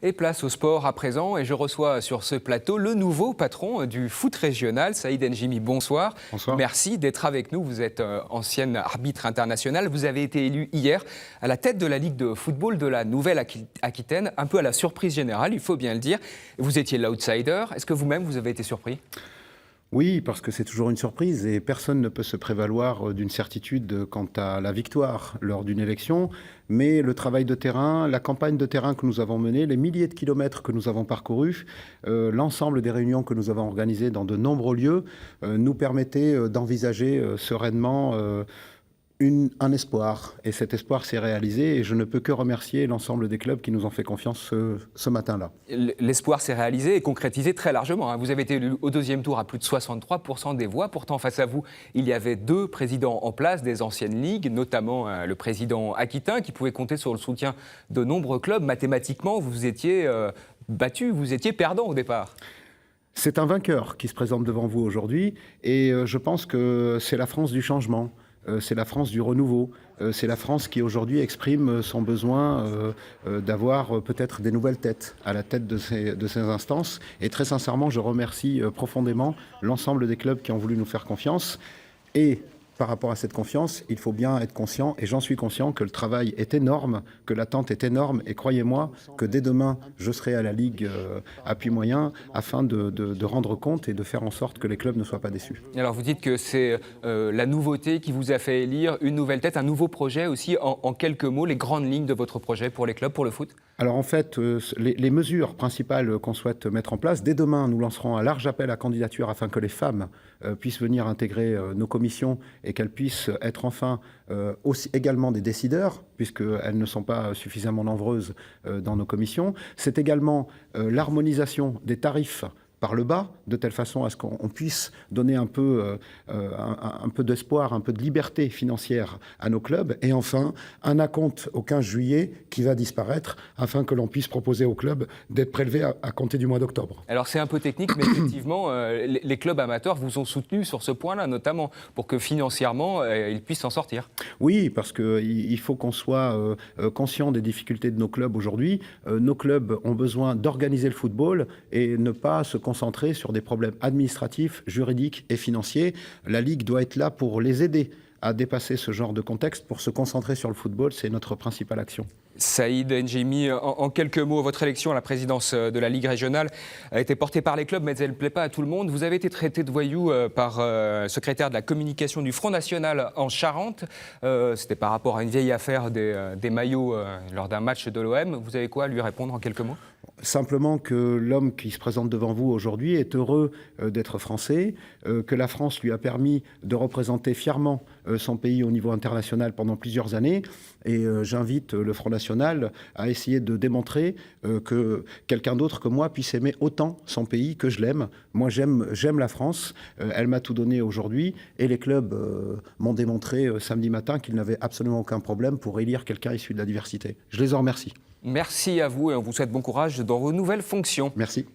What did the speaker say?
Et place au sport à présent, et je reçois sur ce plateau le nouveau patron du foot régional, Saïd Njimi. Bonsoir. Bonsoir. Merci d'être avec nous. Vous êtes ancienne arbitre internationale. Vous avez été élu hier à la tête de la Ligue de football de la Nouvelle-Aquitaine, un peu à la surprise générale, il faut bien le dire. Vous étiez l'outsider. Est-ce que vous-même, vous avez été surpris ? Oui, parce que c'est toujours une surprise et personne ne peut se prévaloir d'une certitude quant à la victoire lors d'une élection. Mais le travail de terrain, la campagne de terrain que nous avons menée, les milliers de kilomètres que nous avons parcourus, l'ensemble des réunions que nous avons organisées dans de nombreux lieux nous permettaient d'envisager sereinement un espoir. Et cet espoir s'est réalisé et je ne peux que remercier l'ensemble des clubs qui nous ont fait confiance ce matin-là. L'espoir s'est réalisé et concrétisé très largement. Vous avez été élu au deuxième tour à plus de 63% des voix. Pourtant, face à vous, il y avait deux présidents en place des anciennes ligues, notamment le président aquitain qui pouvait compter sur le soutien de nombreux clubs. Mathématiquement, vous étiez battu, vous étiez perdant au départ. C'est un vainqueur qui se présente devant vous aujourd'hui et je pense que c'est la France du changement. C'est la France du renouveau. C'est la France qui aujourd'hui exprime son besoin d'avoir peut-être des nouvelles têtes à la tête de ces instances. Et très sincèrement, je remercie profondément l'ensemble des clubs qui ont voulu nous faire confiance. Et par rapport à cette confiance, il faut bien être conscient, et j'en suis conscient, que le travail est énorme, que l'attente est énorme. Et croyez-moi que dès demain, je serai à la Ligue Appui Moyen afin de rendre compte et de faire en sorte que les clubs ne soient pas déçus. Alors vous dites que c'est la nouveauté qui vous a fait élire une nouvelle tête, un nouveau projet aussi. En quelques mots, les grandes lignes de votre projet pour les clubs, pour le foot ? Alors en fait, les mesures principales qu'on souhaite mettre en place, dès demain, nous lancerons un large appel à candidature afin que les femmes puissent venir intégrer nos commissions et qu'elles puissent être enfin aussi également des décideurs, puisqu'elles ne sont pas suffisamment nombreuses dans nos commissions. C'est également l'harmonisation des tarifs par le bas, de telle façon à ce qu'on puisse donner un peu d'espoir, un peu de liberté financière à nos clubs. Et enfin, un acompte au 15 juillet qui va disparaître afin que l'on puisse proposer aux clubs d'être prélevés à compter du mois d'octobre. Alors c'est un peu technique, mais effectivement, les clubs amateurs vous ont soutenu sur ce point-là, notamment pour que financièrement, ils puissent s'en sortir. Oui, parce qu'il faut qu'on soit conscient des difficultés de nos clubs aujourd'hui. Nos clubs ont besoin d'organiser le football et ne pas se concentrer sur des problèmes administratifs, juridiques et financiers. La Ligue doit être là pour les aider à dépasser ce genre de contexte, pour se concentrer sur le football. C'est notre principale action. Saïd Njimi, en quelques mots, votre élection à la présidence de la Ligue régionale a été portée par les clubs, mais elle ne plaît pas à tout le monde. Vous avez été traité de voyou par le secrétaire de la communication du Front National en Charente. C'était par rapport à une vieille affaire des maillots lors d'un match de l'OM. Vous avez quoi à lui répondre en quelques mots ? Simplement que l'homme qui se présente devant vous aujourd'hui est heureux d'être français, que la France lui a permis de représenter fièrement son pays au niveau international pendant plusieurs années. Et j'invite le Front National à essayer de démontrer que quelqu'un d'autre que moi puisse aimer autant son pays que je l'aime. Moi, j'aime la France. Elle m'a tout donné aujourd'hui. Et les clubs m'ont démontré samedi matin qu'ils n'avaient absolument aucun problème pour élire quelqu'un issu de la diversité. Je les en remercie. Merci à vous et on vous souhaite bon courage dans vos nouvelles fonctions. Merci.